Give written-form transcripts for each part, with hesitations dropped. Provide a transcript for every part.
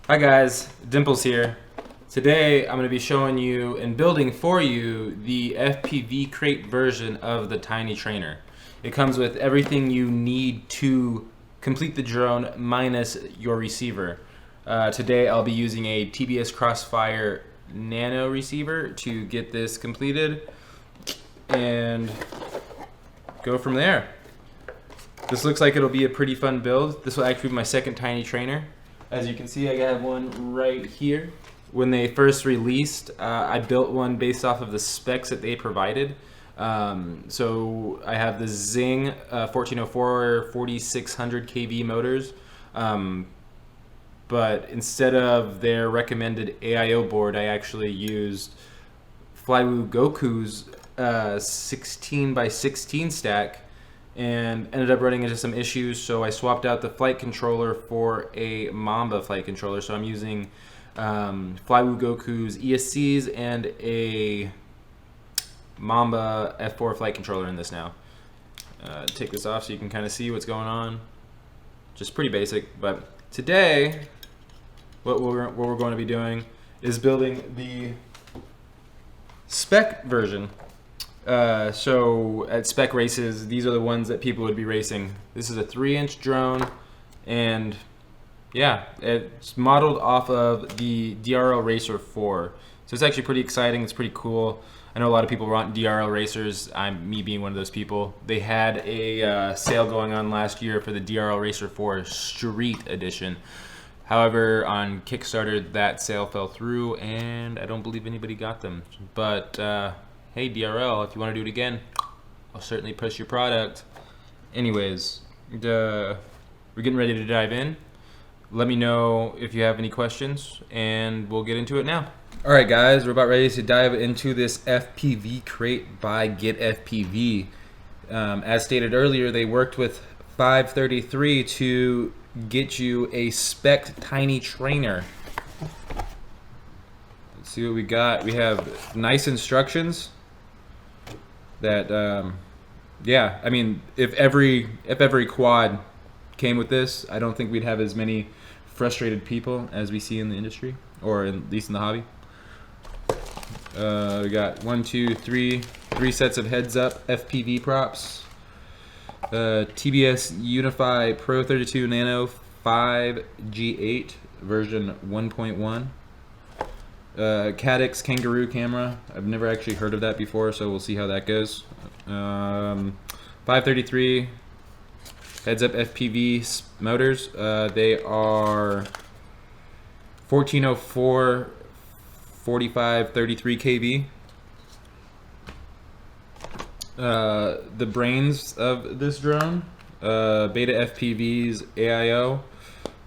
Hi guys, Dimples here. Today I'm going to be showing you and building for you the FPVCrate version of the TinyTrainer. It comes with everything you need to complete the drone minus your receiver. Today I'll be using a TBS Crossfire Nano receiver to get this completed and go from there. This looks like it'll be a pretty fun build. This will actually be my second TinyTrainer. As you can see, I have one right here. When they first released, I built one based off of the specs that they provided. So I have the Zing 1404 4600 kV motors, but instead of their recommended AIO board, I actually used Flywoo Goku's 16x16 stack, and ended up running into some issues, so I swapped out the flight controller for a Mamba flight controller. So I'm using Flywoo Goku's ESCs and a Mamba F4 flight controller in this now. Take this off so you can kind of see what's going on. Just pretty basic, but today what we're going to be doing is building the Spec version. So at Spec races, these are the ones that people would be racing. This is a 3-inch drone, and yeah, it's modeled off of the DRL Racer 4. So it's actually pretty exciting. It's pretty cool. I know a lot of people want DRL racers. Me being one of those people. They had a sale going on last year for the DRL Racer 4 Street Edition. However, on Kickstarter, that sale fell through, and I don't believe anybody got them. But hey DRL, if you want to do it again, I'll certainly push your product. Anyways, we're getting ready to dive in. Let me know if you have any questions, and we'll get into it now. Alright guys, we're about ready to dive into this FPVCrate by GetFPV. As stated earlier, they worked with Five33 to get you a Spec TinyTrainer. Let's see what we got. We have nice instructions that yeah, I mean, if every quad came with this, I don't think we'd have as many frustrated people as we see in the industry, or at least in the hobby. We got 3 sets of HeadsUp FPV props, TBS Unify Pro 32 Nano 5G8 version 1.1. Caddx Kangaroo camera. I've never actually heard of that before, so we'll see how that goes. 533 HeadsUp FPV motors. They are 1404 4533 kV. The brains of this drone, BetaFPV's AIO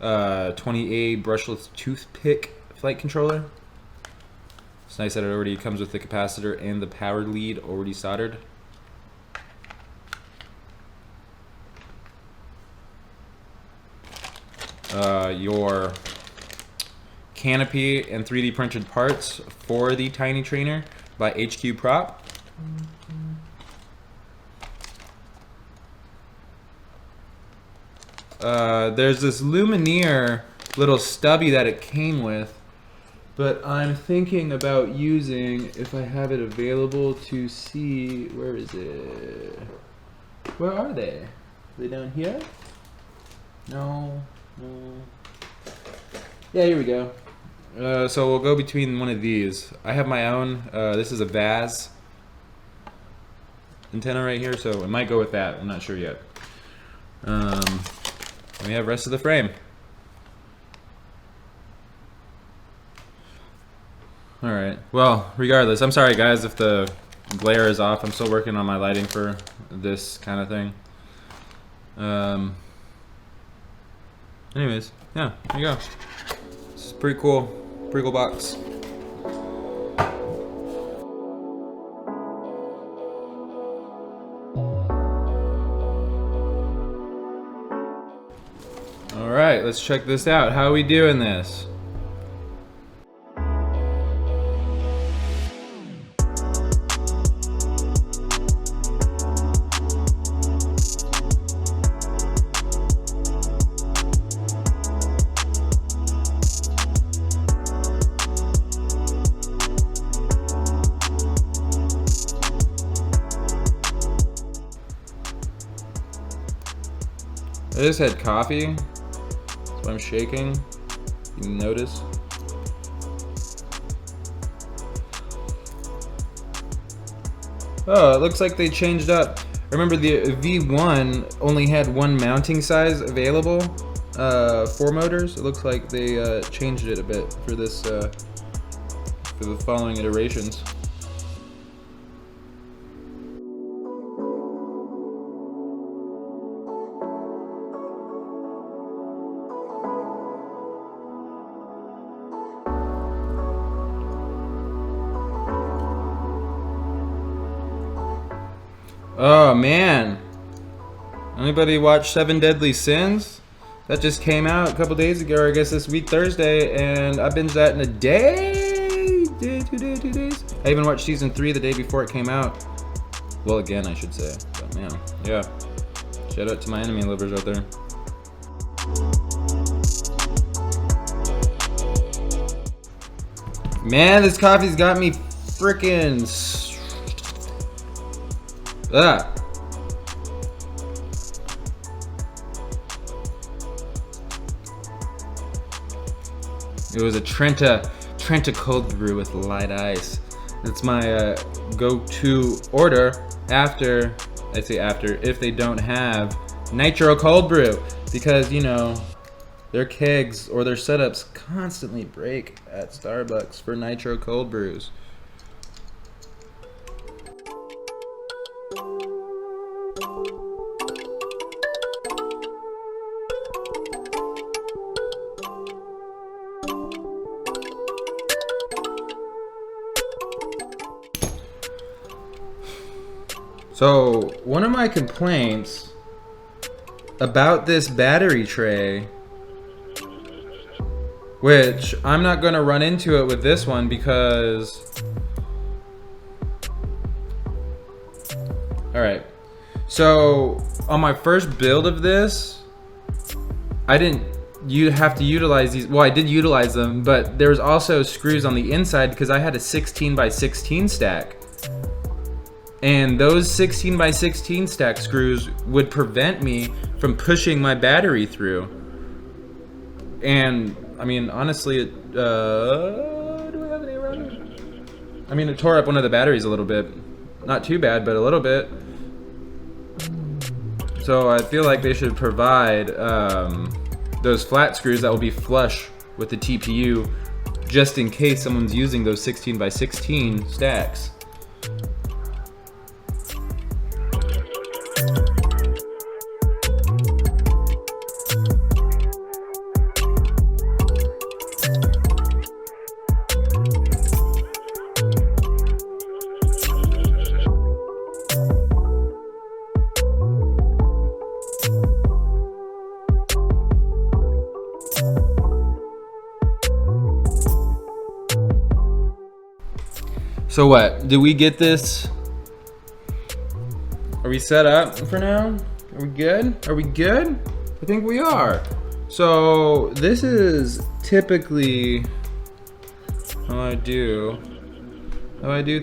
20A Brushless Toothpick flight controller. It's nice that it already comes with the capacitor and the power lead already soldered. Your canopy and 3D printed parts for the TinyTrainer by HQ Prop. There's this Lumenier little stubby that it came with, but I'm thinking about using, if I have it available, to see, where is it? Where are they? Are they down here? No. Yeah, here we go. So we'll go between one of these. I have my own. This is a Vaz antenna right here, so I might go with that. I'm not sure yet. We have rest of the frame. Alright, well, regardless, I'm sorry guys if the glare is off. I'm still working on my lighting for this kind of thing. Anyways, yeah, there you go. This is pretty cool box. Alright, let's check this out. How are we doing this? I just had coffee, so I'm shaking. You can notice. Oh, it looks like they changed up. Remember the V1 only had one mounting size available for motors. It looks like they changed it a bit for this for the following iterations. Oh man, anybody watch Seven Deadly Sins? That just came out a couple days ago, or I guess this week, Thursday, and I binged that in a day, 2 days. I even watched season 3 the day before it came out. Well, again, I should say, but man, yeah. Shout out to my anime lovers out there. Man, this coffee's got me freaking It was a Trenta cold brew with light ice. That's my go-to order after, I say after, if they don't have nitro cold brew, because you know their kegs or their setups constantly break at Starbucks for nitro cold brews. So, one of my complaints about this battery tray, which I'm not going to run into it with this one because... Alright, so on my first build of this, I didn't have to utilize these. Well, I did utilize them, but there was also screws on the inside because I had a 16x16 stack. And those 16x16 stack screws would prevent me from pushing my battery through. And I mean, honestly, do I have any around? I mean, it tore up one of the batteries a little bit. Not too bad, but a little bit. So I feel like they should provide those flat screws that will be flush with the TPU, just in case someone's using those 16x16 stacks. So what, do we get this? Are we set up for now? Are we good? Are we good? I think we are. So this is typically how I do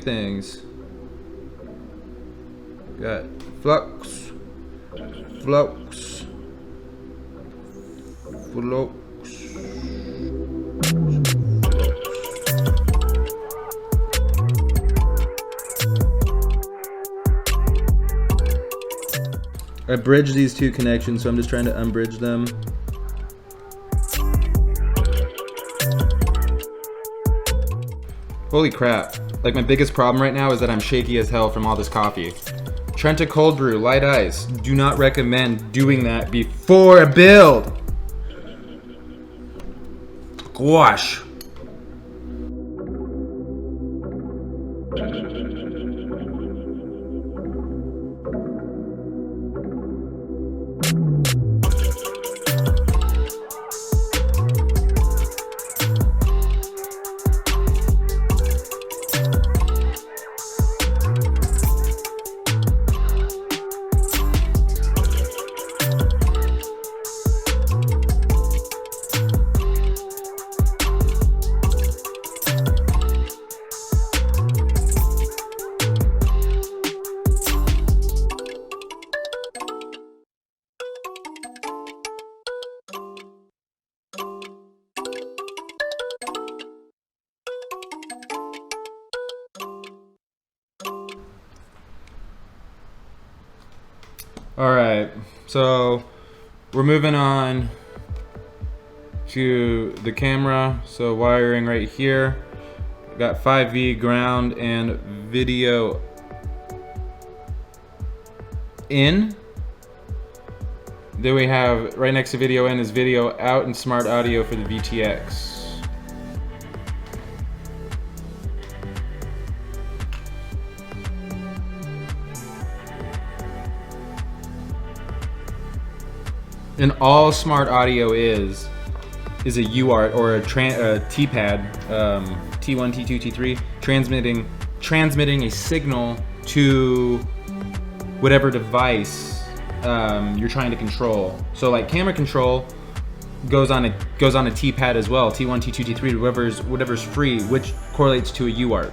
things. Got flux, flux, flux. I bridged these two connections, so I'm just trying to unbridge them. Holy crap. Like, my biggest problem right now is that I'm shaky as hell from all this coffee. Trenta cold brew, light ice. Do not recommend doing that before a build. Gosh. All right, so we're moving on to the camera. So wiring right here. Got 5V ground and video in. Then we have right next to video in is video out and smart audio for the VTX. And all smart audio is a UART or a T-pad, T1, T2, T3, transmitting a signal to whatever device you're trying to control. So like camera control goes on a T-pad as well, T1, T2, T3, whatever's free, which correlates to a UART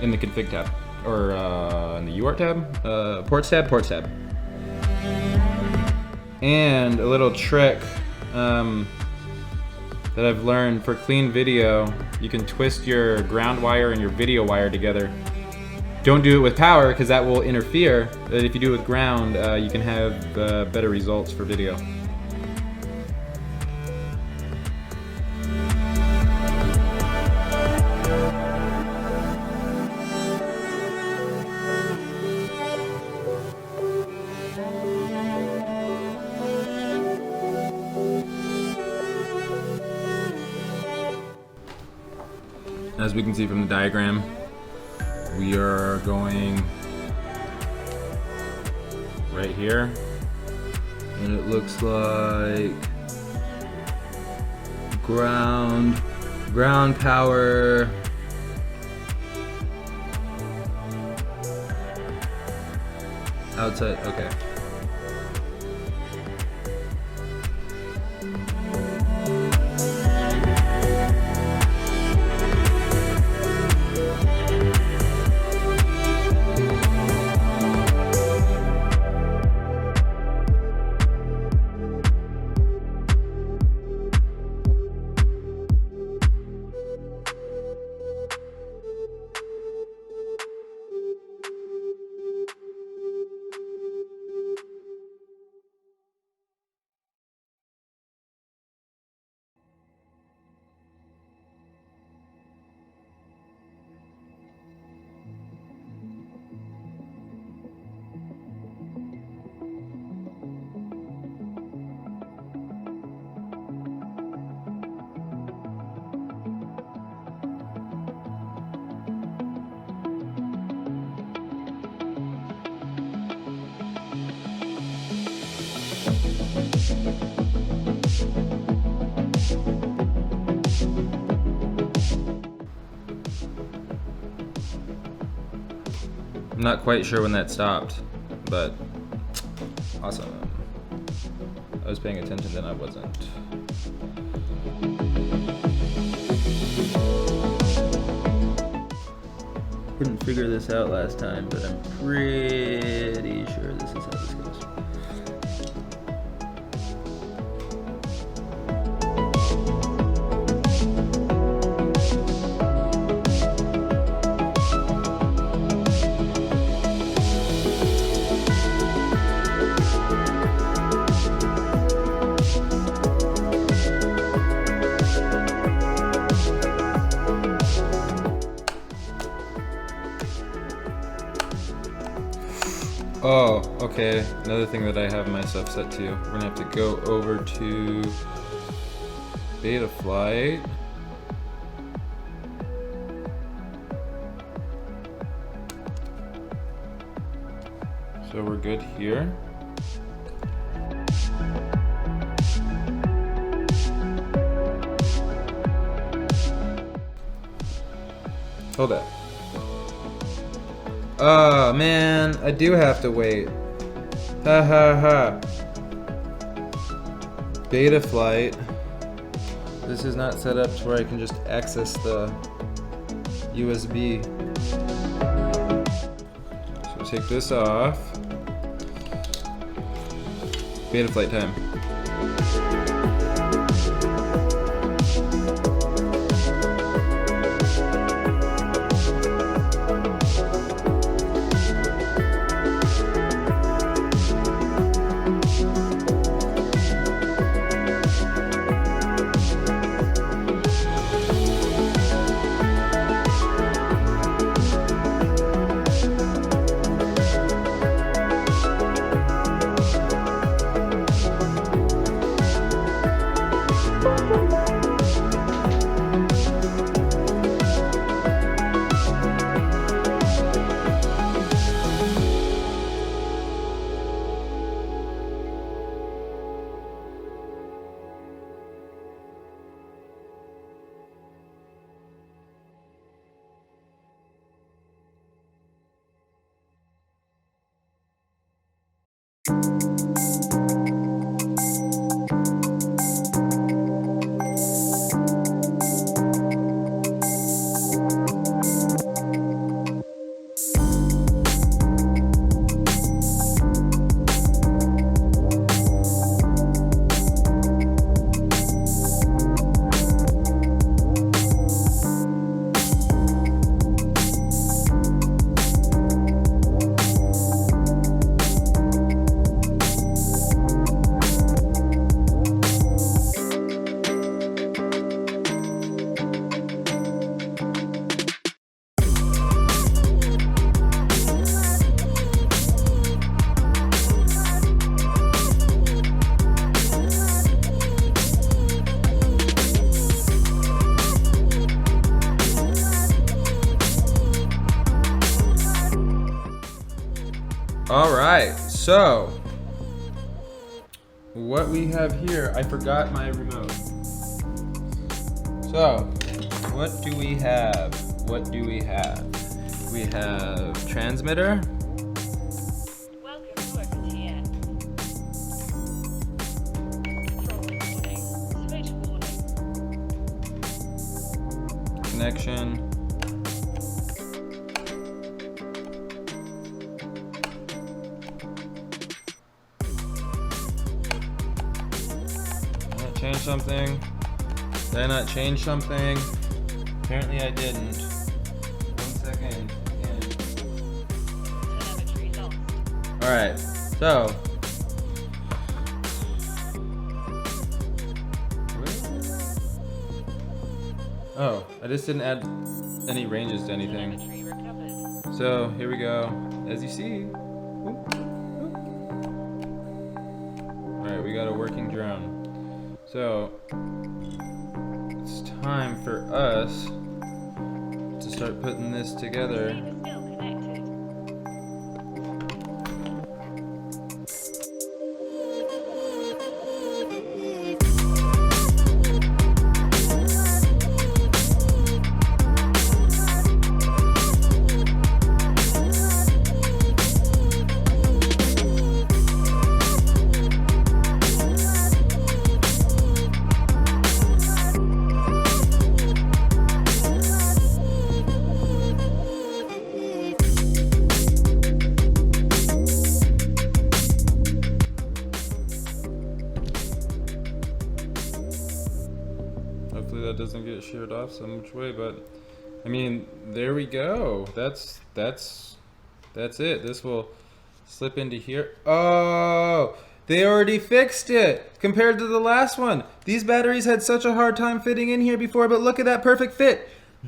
in the config tab. Or in the UART tab, ports tab. And a little trick that I've learned for clean video, you can twist your ground wire and your video wire together. Don't do it with power because that will interfere, but if you do it with ground, you can have better results for video. As we can see from the diagram, we are going right here, and it looks like ground power, outside, okay. I'm not quite sure when that stopped, but awesome. I was paying attention, then I wasn't. Couldn't figure this out last time, but I'm pretty sure this is how this goes. Oh, okay. Another thing that I have myself set to. We're gonna have to go over to BetaFlight. So we're good here. Hold up. Oh man, I do have to wait. Ha ha ha. BetaFlight. This is not set up to where I can just access the USB. So take this off. BetaFlight time. All right, so what we have here, I forgot my remote. So, what do we have? What do we have? We have transmitter. Welcome to TinyTrainer. Switch warning. Connection. Change something. Did I not change something? Apparently I didn't. 1 second. Telemetry lost. Alright, so. Oh, I just didn't add any ranges to anything. Telemetry recovered. So here we go. As you see. Alright, we got a working drone. So it's time for us to start putting this together. Team is still connected. Hopefully that doesn't get sheared off so much way, but I mean, there we go. That's it. This will slip into here. Oh, they already fixed it compared to the last one. These batteries had such a hard time fitting in here before, but look at that perfect fit.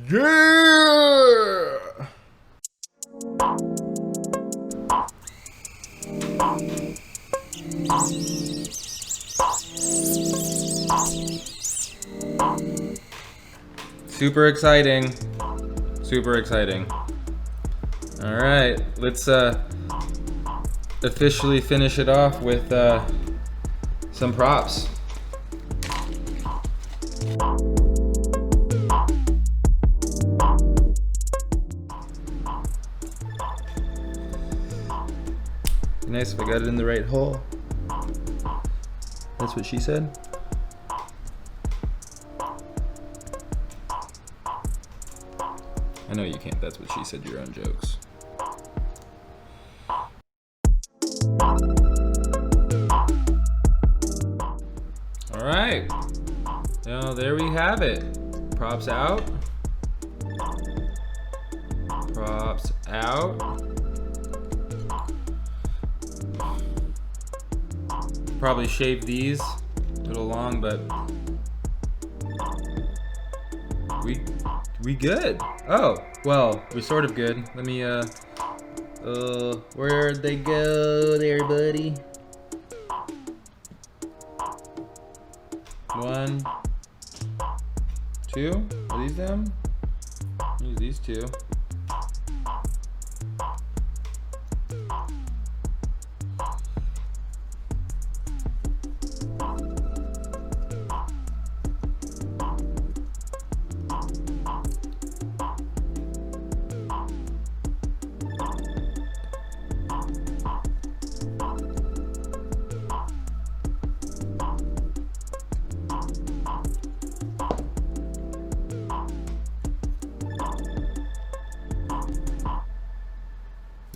Yeah! Super exciting. Super exciting. All right, let's officially finish it off with some props. Be nice if I got it in the right hole. That's what she said. I know you can't. That's what she said. Your own jokes. All right. Now there we have it. Props out. Props out. Probably shave these a little long, but we good. Oh, well, we're sort of good. Let me, where'd they go there, buddy? 1, 2, are these them? Use these two.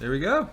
Here we go.